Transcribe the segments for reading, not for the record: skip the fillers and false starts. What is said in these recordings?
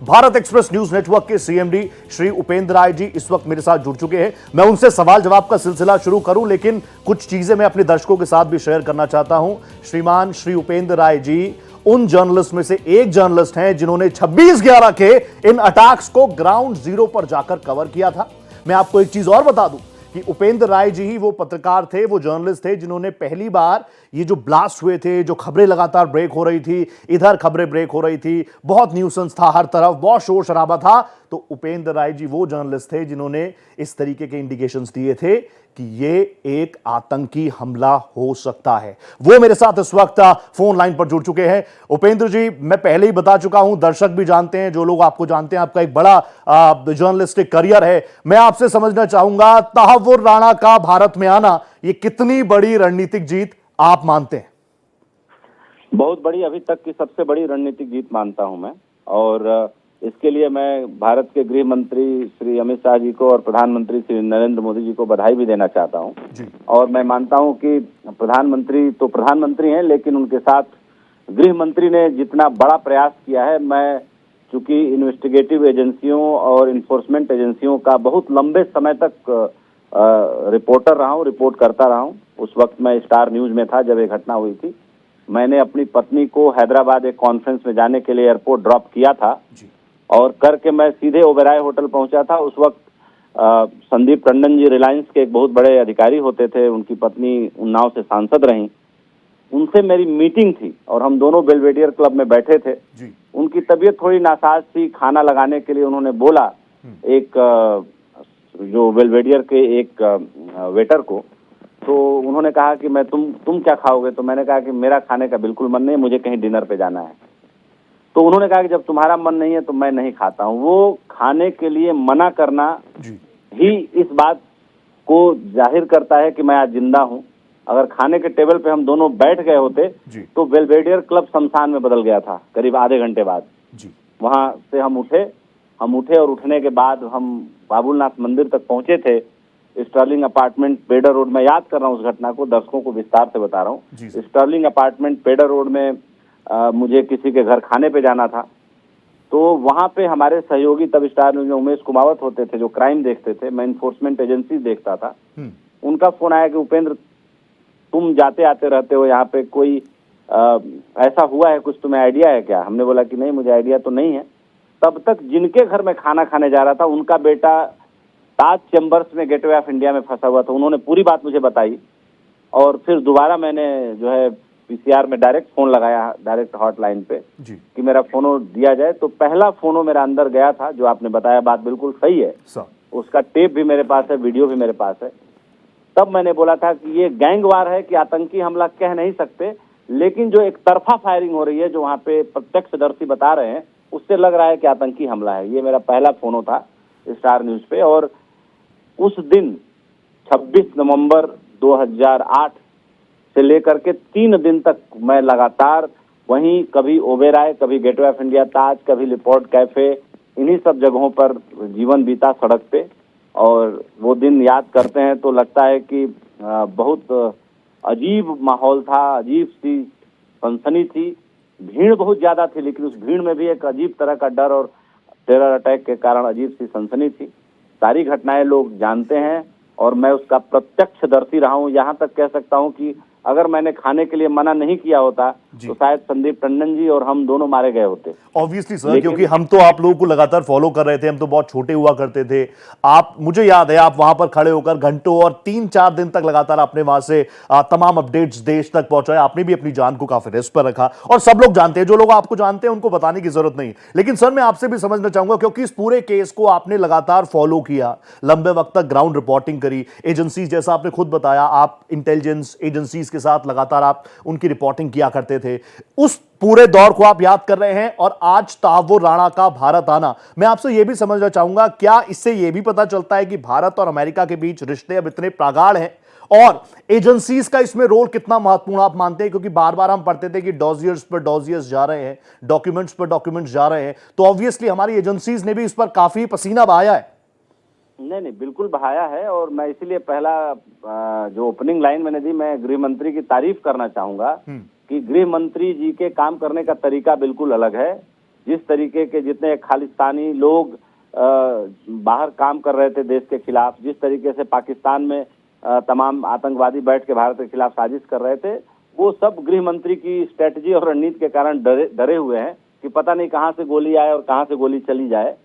Bharat express news network के CMD Shri Upendra Rai ji इस वक्त मेरे साथ जुड़ चुके हैं। मैं उनसे सवाल जवाब का सिलसिला शुरू करूं, लेकिन कुछ चीजें मैं अपने दर्शकों के साथ भी शेयर करना चाहता हूं। श्रीमान श्री उपेंद्र राय जी उन जर्नलिस्ट में से एक जर्नलिस्ट हैं जिन्होंने 26/11 के इन अटैक्स को ग्राउंड जीरो पर जाकर कवर किया था। मैं आपको एक चीज और बता दूं कि उपेंद्र राय जी ही वो पत्रकार थे, वो जर्नलिस्ट थे जिन्होंने पहली बार ये जो ब्लास्ट हुए थे, जो खबरें लगातार ब्रेक हो रही थी, इधर खबरें ब्रेक हो रही थी, बहुत न्यूसेंस था हर तरफ, बहुत शोर शराबा था, तो उपेंद्र राय जी वो जर्नलिस्ट थे जिन्होंने इस तरीके के इंडिकेशंस दिए थे कि ये एक आतंकी हमला हो सकता है। वो मेरे साथ इस वक्त फोन लाइन पर जुड़ चुके हैं। उपेंद्र जी, मैं पहले ही बता चुका हूं, दर्शक भी जानते हैं, जो लोग आपको जानते हैं, आपका एक बड़ा जर्नलिस्टिक करियर है। मैं आपसे समझना चाहूंगा, तहव्वुर राणा का भारत में आना ये कितनी बड़ी रणनीतिक जीत आप मानते हैं? बहुत बड़ी, अभी तक की सबसे बड़ी रणनीतिक जीत मानता हूं मैं। और इसके लिए मैं भारत के गृह मंत्री श्री अमित शाह जी को और प्रधानमंत्री श्री नरेंद्र मोदी जी को बधाई भी देना चाहता हूं। और मैं मानता हूं कि प्रधानमंत्री तो प्रधानमंत्री हैं, लेकिन उनके साथ गृह मंत्री ने जितना बड़ा प्रयास किया है, मैं चूंकि इन्वेस्टिगेटिव एजेंसियों और इन्फोर्समेंट एजेंसियों का बहुत लंबे समय तक रिपोर्टर रहा हूं, रिपोर्ट करता रहा हूं। उस वक्त मैं स्टार न्यूज में था जब ये घटना हुई थी। मैंने अपनी पत्नी को हैदराबाद एक कॉन्फ्रेंस में जाने के लिए एयरपोर्ट ड्रॉप किया था और करके मैं सीधे ओबेराय होटल पहुंचा था। उस वक्त संदीप टंडन जी रिलायंस के एक बहुत बड़े अधिकारी होते थे, उनकी पत्नी उन्नाव से सांसद रहीं, उनसे मेरी मीटिंग थी और हम दोनों बेलवेडियर क्लब में बैठे थे। उनकी तबीयत थोड़ी नासाज थी, खाना लगाने के लिए उन्होंने बोला एक जो बेलवेडियर के एक वेटर को, तो उन्होंने कहा कि मैं तुम क्या खाओगे? तो मैंने कहा कि मेरा खाने का बिल्कुल मन नहीं है, मुझे कहीं डिनर पे जाना है। तो उन्होंने कहा कि जब तुम्हारा मन नहीं है तो मैं नहीं खाता हूँ। वो खाने के लिए मना करना ही इस बात को जाहिर करता है कि मैं आज जिंदा हूँ। अगर खाने के टेबल पे हम दोनों बैठ गए होते तो बेलवेडियर क्लब शमशान में बदल गया था करीब आधे घंटे बाद। वहां से हम उठे और उठने के बाद हम बाबुलनाथ मंदिर तक पहुंचे थे। स्टर्लिंग अपार्टमेंट पेडर रोड में, याद कर रहा हूँ उस घटना को, दर्शकों को विस्तार से बता रहा हूँ। स्टर्लिंग अपार्टमेंट पेडर रोड में मुझे किसी के घर खाने पे जाना था। तो वहां पे हमारे सहयोगी तब स्टार न्यूज में उमेश कुमावत होते थे, जो क्राइम देखते थे, मैं इन्फोर्समेंट एजेंसी देखता था। उनका फोन आया कि उपेंद्र, तुम जाते आते रहते हो यहाँ पे, कोई ऐसा हुआ है कुछ, तुम्हें आइडिया है क्या? हमने बोला कि नहीं, मुझे आइडिया तो नहीं है। तब तक जिनके घर में खाना खाने जा रहा था उनका बेटा ताज चैम्बर्स में गेटवे ऑफ इंडिया में फंसा हुआ था। उन्होंने पूरी बात मुझे बताई और फिर दोबारा मैंने जो है पीसीआर में डायरेक्ट फोन लगाया, डायरेक्ट हॉटलाइन पे कि मेरा फोनो दिया जाए। तो पहला फोनो मेरा अंदर गया था, जो आपने बताया बात बिल्कुल सही है। उसका टेप भी मेरे पास है, वीडियो भी मेरे पास है। तब मैंने बोला था कि ये गैंगवार है कि आतंकी हमला कह नहीं सकते, लेकिन जो एक तरफा फायरिंग हो रही है, जो वहाँ पे प्रत्यक्षदर्शी बता रहे हैं, उससे लग रहा है कि आतंकी हमला है। ये मेरा पहला फोनो था स्टार न्यूज पे। और उस दिन 26 नवंबर 2008 से लेकर के 3 दिन तक मैं लगातार वहीं, कभी ओबेराय, कभी गेटवे ऑफ इंडिया, ताज, कभी लिपोर्ट कैफे, इन्हीं सब जगहों पर जीवन बीता सड़क पे। और वो दिन याद करते हैं तो लगता है कि बहुत अजीब माहौल था, अजीब सी सनसनी थी, भीड़ बहुत ज्यादा थी, लेकिन उस भीड़ में भी एक अजीब तरह का डर और टेरर अटैक के कारण अजीब सी सनसनी थी। सारी घटनाएं लोग जानते हैं और मैं उसका प्रत्यक्षदर्शी रहा हूं। यहां तक कह सकता हूं कि अगर मैंने खाने के लिए मना नहीं किया होता तो शायद संदीप टंडन जी और हम दोनों मारे गए होते। ऑब्वियसली सर, क्योंकि हम तो आप लोगों को लगातार फॉलो कर रहे थे, हम तो बहुत छोटे हुआ करते थे। आप, मुझे याद है, आप वहां पर खड़े होकर घंटों और 3-4 दिन तक लगातार आपने वहां से तमाम अपडेट्स देश तक पहुंचाए। आपने भी अपनी जान को काफी रिस्क पर रखा और सब लोग जानते हैं, जो लोग आपको जानते हैं उनको बताने की जरूरत नहीं। लेकिन सर, मैं आपसे भी समझना चाहूंगा, क्योंकि इस पूरे केस को आपने लगातार फॉलो किया, लंबे वक्त तक ग्राउंड रिपोर्टिंग करी, एजेंसीज, जैसा आपने खुद बताया, आप इंटेलिजेंस एजेंसीज के साथ लगातार आप उनकी रिपोर्टिंग किया करते थे। उस पूरे दौर को आप याद कर रहे हैं और आज तहव्वुर राणा का भारत आना, मैं आपसे यह भी समझना चाहूंगा, क्या इससे यह भी पता चलता है कि भारत और अमेरिका के बीच रिश्ते अब इतने प्रगाढ़ हैं और एजेंसीज का इसमें रोल कितना महत्वपूर्ण आप मानते हैं? क्योंकि बार बार हम पढ़ते थे कि डॉजियर्स पर डॉजियर्स जा रहे हैं, डॉक्यूमेंट्स पर डॉक्यूमेंट्स जा रहे हैं, तो ऑब्वियसली हमारी एजेंसीज ने भी इस पर काफी पसीना बहाया है। नहीं, बिल्कुल बहाया है। और मैं इसीलिए पहला जो ओपनिंग लाइन मैंने दी, मैं गृह मंत्री की तारीफ करना चाहूंगा कि गृह मंत्री जी के काम करने का तरीका बिल्कुल अलग है। जिस तरीके के जितने खालिस्तानी लोग बाहर काम कर रहे थे देश के खिलाफ, जिस तरीके से पाकिस्तान में तमाम आतंकवादी बैठ के भारत के खिलाफ साजिश कर रहे थे, वो सब गृह मंत्री की स्ट्रेटजी और रणनीति के कारण डरे हुए हैं कि पता नहीं कहां से गोली आए और कहां से गोली चली जाए।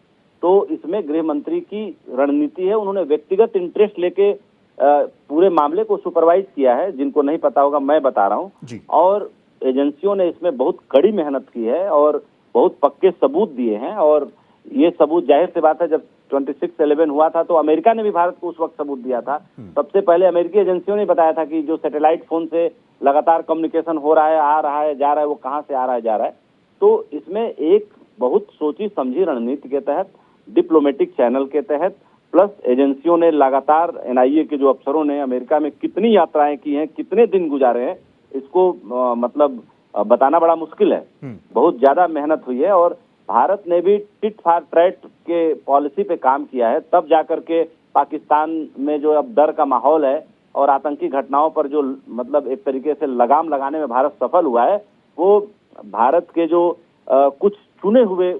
तो इसमें गृह मंत्री की रणनीति है, उन्होंने व्यक्तिगत इंटरेस्ट लेके पूरे मामले को सुपरवाइज किया है। जिनको नहीं पता होगा मैं बता रहा हूं, और एजेंसियों ने इसमें बहुत कड़ी मेहनत की है और बहुत पक्के सबूत दिए हैं। और ये सबूत जाहिर सी बात है, जब 26/11 हुआ था तो अमेरिका ने भी भारत को उस वक्त सबूत दिया था। सबसे पहले अमेरिकी एजेंसियों ने बताया था कि जो सैटेलाइट फोन से लगातार कम्युनिकेशन हो रहा है, आ रहा है, जा रहा है, वो कहां से आ रहा है, जा रहा है। तो इसमें एक बहुत सोची समझी रणनीति के तहत, डिप्लोमेटिक चैनल के तहत, प्लस एजेंसियों ने लगातार, एनआईए के जो अफसरों ने अमेरिका में कितनी यात्राएं की हैं, कितने दिन गुजारे हैं, इसको मतलब बताना बड़ा मुश्किल है। बहुत ज्यादा मेहनत हुई है और भारत ने भी टिट फॉर ट्रैट के पॉलिसी पे काम किया है। तब जाकर के पाकिस्तान में जो अब डर का माहौल है और आतंकी घटनाओं पर जो मतलब एक तरीके से लगाम लगाने में भारत सफल हुआ है, वो भारत के जो कुछ चुने हुए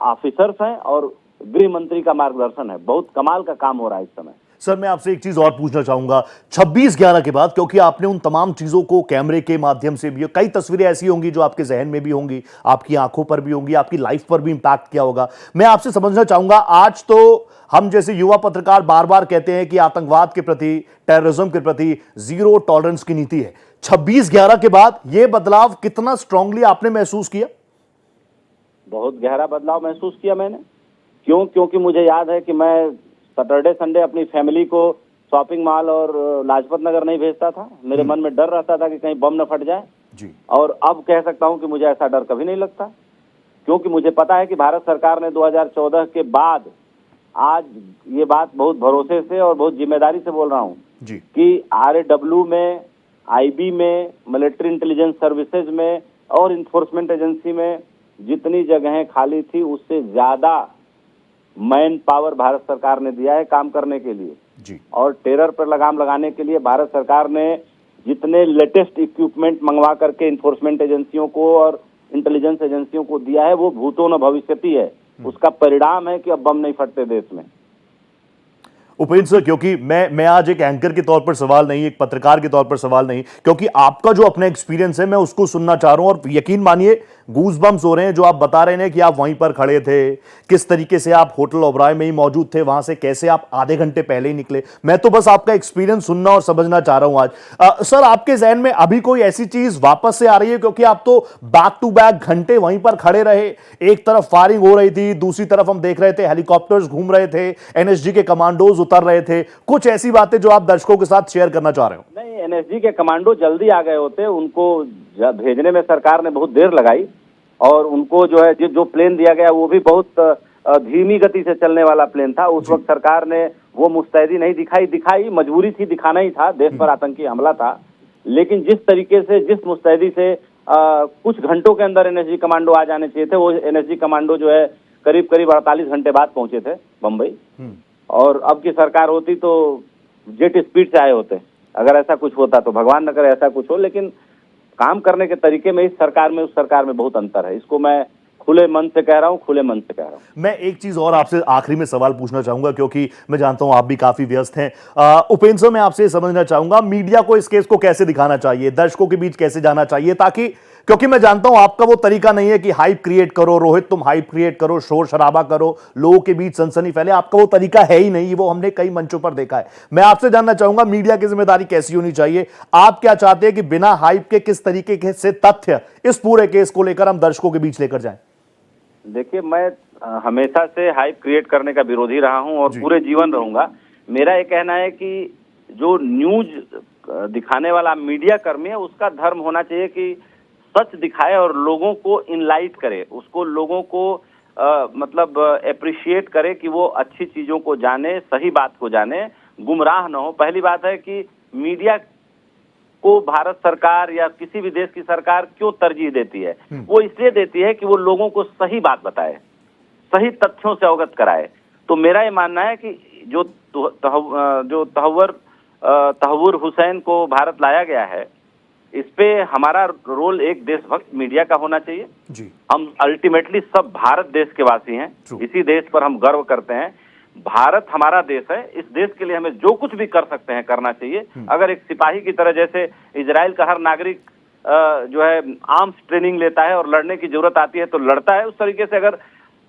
ऑफिसर्स हैं और गृह मंत्री का मार्गदर्शन है। बहुत कमाल का काम हो रहा है इस समय। सर, मैं आपसे एक चीज और पूछना चाहूंगा 26/11 के बाद, क्योंकि आपने उन तमाम चीजों को कैमरे के माध्यम से भी, कई तस्वीरें ऐसी होंगी जो आपके जहन में भी होंगी, आपकी आंखों पर भी होंगी, आपकी लाइफ पर भी इंपैक्ट किया होगा। मैं आपसे समझना चाहूंगा, आज तो हम जैसे युवा पत्रकार बार बार कहते हैं कि आतंकवाद के प्रति, टेररिज्म के प्रति जीरो टॉलरेंस की नीति है। 26/11 के बाद यह बदलाव कितना स्ट्रांगली आपने महसूस किया? बहुत गहरा बदलाव महसूस किया मैंने। क्योंकि मुझे याद है कि मैं सैटरडे संडे अपनी फैमिली को शॉपिंग मॉल और लाजपत नगर नहीं भेजता था। मेरे मन में डर रहता था कि कहीं बम न फट जाए जी। और अब कह सकता हूं कि मुझे ऐसा डर कभी नहीं लगता, क्योंकि मुझे पता है कि भारत सरकार ने 2014 के बाद, आज ये बात बहुत भरोसे से और बहुत जिम्मेदारी से बोल रहा हूं जी, कि RAW में, IB में, मिलिट्री इंटेलिजेंस सर्विसेज में और इन्फोर्समेंट एजेंसी में जितनी जगहें खाली थी, उससे ज्यादा मैन पावर भारत सरकार ने दिया है काम करने के लिए जी। और टेरर पर लगाम लगाने के लिए भारत सरकार ने जितने लेटेस्ट इक्विपमेंट मंगवा करके इन्फोर्समेंट एजेंसियों को और इंटेलिजेंस एजेंसियों को दिया है, वो भूतो न भविष्यति है। उसका परिणाम है कि अब बम नहीं फटते देश में। उपेंद्र सर, क्योंकि मैं आज एक एंकर के तौर पर सवाल नहीं, एक पत्रकार के तौर पर सवाल नहीं, क्योंकि आपका जो अपना एक्सपीरियंस है मैं उसको सुनना चाह रहा हूं। और यकीन मानिए गूज बम्स हो रहे हैं जो आप बता रहे हैं कि आप वहीं पर खड़े थे, किस तरीके से आप होटल ओबराय में ही मौजूद थे, वहां से कैसे आप आधे घंटे पहले ही निकले। मैं तो बस आपका एक्सपीरियंस सुनना और समझना चाह रहा हूं आज। सर, आपके जहन में अभी कोई ऐसी चीज वापस से आ रही है, क्योंकि आप तो बैक टू बैक घंटे वहीं पर खड़े रहे, एक तरफ फायरिंग हो रही थी, दूसरी तरफ हम देख रहे थे हेलीकॉप्टर्स घूम रहे थे, NSG के कमांडोज उतर रहे थे। कुछ ऐसी बातें जो आप दर्शकों के साथ शेयर करना चाह रहे हो? नहीं, NSG के कमांडो जल्दी आ गए होते, उनको भेजने में सरकार ने बहुत देर लगाई और उनको जो है जो प्लेन दिया गया वो भी बहुत धीमी गति से चलने वाला प्लेन था। उस वक्त सरकार ने वो मुस्तैदी नहीं दिखाई, मजबूरी थी, दिखाना ही था, देश पर आतंकी हमला था। लेकिन जिस तरीके से, जिस मुस्तैदी से कुछ घंटों के अंदर NSG कमांडो आ जाने चाहिए थे, वो NSG कमांडो जो है करीब 48 घंटे बाद पहुंचे थे बम्बई। और अब की सरकार होती तो जेट स्पीड से आए होते। अगर ऐसा कुछ होता तो भगवान न करे ऐसा कुछ हो, लेकिन काम करने के तरीके में इस सरकार में उस सरकार में बहुत अंतर है। इसको मैं खुले मन से कह रहा हूं, खुले मन से कह रहा हूं। मैं एक चीज और आपसे आखिरी में सवाल पूछना चाहूंगा, क्योंकि मैं जानता हूं आप भी काफी व्यस्त हैं। उपेंद्र सर, मैं आपसे समझना चाहूंगा मीडिया को इस केस को कैसे दिखाना चाहिए, दर्शकों के बीच कैसे जाना चाहिए, ताकि, क्योंकि मैं जानता हूं आपका वो तरीका नहीं है कि हाइप क्रिएट करो, रोहित तुम हाइप क्रिएट करो, शोर शराबा करो, लोगों के बीच सनसनी फैले, आपका वो तरीका है ही नहीं, वो हमने कई मंचों पर देखा है। मैं आपसे जानना चाहूंगा मीडिया की जिम्मेदारी कैसी होनी चाहिए? आप क्या चाहते हैं कि बिना हाइप के किस तरीके से तथ्य इस पूरे केस को लेकर हम दर्शकों के बीच लेकर जाएं? देखिए, मैं हमेशा से हाइप क्रिएट करने का विरोधी रहा हूं और पूरे जीवन रहूंगा। मेरा ये कहना है कि जो न्यूज दिखाने वाला मीडिया कर्मी है, उसका धर्म होना चाहिए कि सच दिखाए और लोगों को इनलाइट करे, उसको लोगों को मतलब अप्रिशिएट करे कि वो अच्छी चीजों को जाने, सही बात को जाने, गुमराह न हो। पहली बात है कि मीडिया को भारत सरकार या किसी भी देश की सरकार क्यों तरजीह देती है? वो इसलिए देती है कि वो लोगों को सही बात बताए, सही तथ्यों से अवगत कराए। तो मेरा ये मानना है कि जो तहव्वुर हुसैन को भारत लाया गया है, इस पे हमारा रोल एक देशभक्त मीडिया का होना चाहिए। जी। हम अल्टीमेटली सब भारत देश के वासी हैं, True. इसी देश पर हम गर्व करते हैं। भारत हमारा देश है, इस देश के लिए हमें जो कुछ भी कर सकते हैं करना चाहिए। अगर एक सिपाही की तरह, जैसे इजराइल का हर नागरिक जो है आर्म्स ट्रेनिंग लेता है और लड़ने की जरूरत आती है तो लड़ता है, उस तरीके से अगर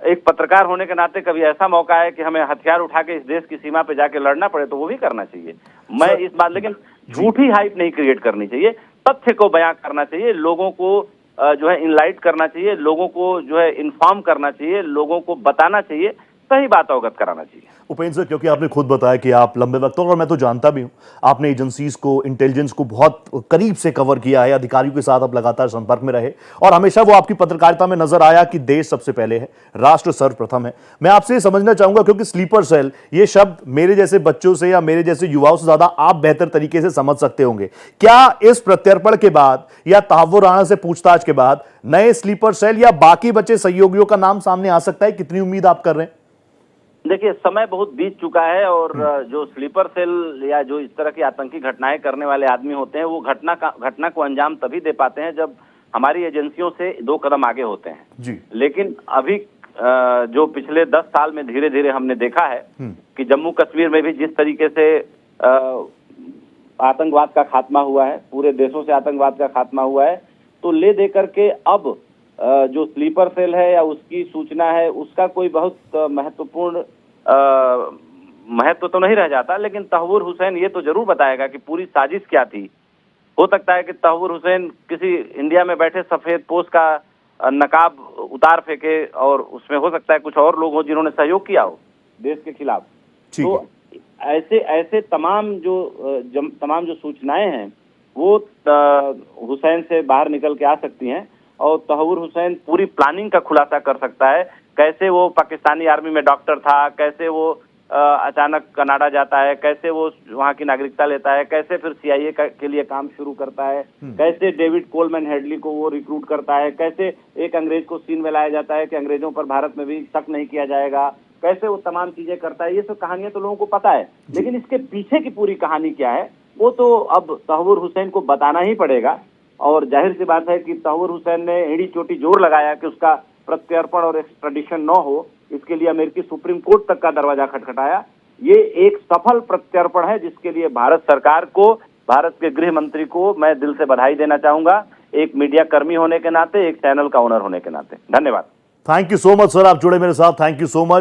एक पत्रकार होने के नाते कभी ऐसा मौका है कि हमें हथियार उठा के इस देश की सीमा पे जाके लड़ना पड़े तो वो भी करना चाहिए। मैं इस बात, लेकिन झूठी हाइप नहीं क्रिएट करनी चाहिए, तथ्य को बयां करना चाहिए, लोगों को जो है इनलाइट करना चाहिए, लोगों को जो है इन्फॉर्म करना चाहिए, लोगों को बताना चाहिए, सही बात अवगत कराना चाहिए। उपेंद्र सर, क्योंकि आपने खुद बताया कि आप लंबे वक्त, और मैं तो जानता भी हूं, आपने एजेंसीज को, इंटेलिजेंस को बहुत करीब से कवर किया है, अधिकारियों के साथ आप लगातार संपर्क में रहे और हमेशा वो आपकी पत्रकारिता में नजर आया कि देश सबसे पहले है, राष्ट्र सर्वप्रथम है। मैं आपसे ये समझना चाहूंगा, क्योंकि स्लीपर सेल, ये शब्द मेरे जैसे बच्चों से या मेरे जैसे युवाओं से ज्यादा आप बेहतर तरीके से समझ सकते होंगे, क्या इस प्रत्यर्पण के बाद या तहव्वुर राणा से पूछताछ के बाद नए स्लीपर सेल या बाकी बचे सहयोगियों का नाम सामने आ सकता है? कितनी उम्मीद आप कर रहे हैं? देखिए, समय बहुत बीत चुका है और जो स्लीपर सेल या जो इस तरह की आतंकी घटनाएं करने वाले आदमी होते हैं, वो घटना को अंजाम तभी दे पाते हैं जब हमारी एजेंसियों से 2 कदम आगे होते हैं जी। लेकिन अभी जो पिछले 10 साल में धीरे धीरे हमने देखा है कि जम्मू कश्मीर में भी जिस तरीके से आतंकवाद का खात्मा हुआ है, पूरे देशों से आतंकवाद का खात्मा हुआ है, तो ले दे करके अब जो स्लीपर सेल है या उसकी सूचना है, उसका कोई बहुत महत्वपूर्ण महत्व तो नहीं रह जाता। लेकिन तहव्वुर हुसैन ये तो जरूर बताएगा कि पूरी साजिश क्या थी। हो सकता है कि तहव्वुर हुसैन किसी इंडिया में बैठे सफेद पोश का नकाब उतार फेंके और उसमें हो सकता है कुछ और लोग हो जिन्होंने सहयोग किया हो देश के खिलाफ। तो ऐसे तमाम जो सूचनाएं हैं वो हुसैन से बाहर निकल के आ सकती हैं और तहव्वुर हुसैन पूरी प्लानिंग का खुलासा कर सकता है। कैसे वो पाकिस्तानी आर्मी में डॉक्टर था, कैसे वो अचानक कनाडा जाता है, कैसे वो वहाँ की नागरिकता लेता है, कैसे फिर CIA के लिए काम शुरू करता है, कैसे डेविड कोलमैन हेडली को वो रिक्रूट करता है, कैसे एक अंग्रेज को सीन में लाया जाता है कि अंग्रेजों पर भारत में भी शक नहीं किया जाएगा, कैसे वो तमाम चीजें करता है। ये सब कहानियां तो लोगों को पता है, लेकिन इसके पीछे की पूरी कहानी क्या है वो तो अब तहव्वुर हुसैन को बताना ही पड़ेगा। और जाहिर सी बात है कि तहव्वुर हुसैन ने एड़ी चोटी जोर लगाया कि उसका प्रत्यर्पण और एक्स्ट्राडिशन न हो, इसके लिए अमेरिकी सुप्रीम कोर्ट तक का दरवाजा खटखटाया। ये एक सफल प्रत्यर्पण है जिसके लिए भारत सरकार को, भारत के गृह मंत्री को मैं दिल से बधाई देना चाहूंगा, एक मीडिया कर्मी होने के नाते, एक चैनल का ओनर होने के नाते। धन्यवाद। Thank you so much sir, आप जुड़े मेरे साथ, थैंक यू सो मच।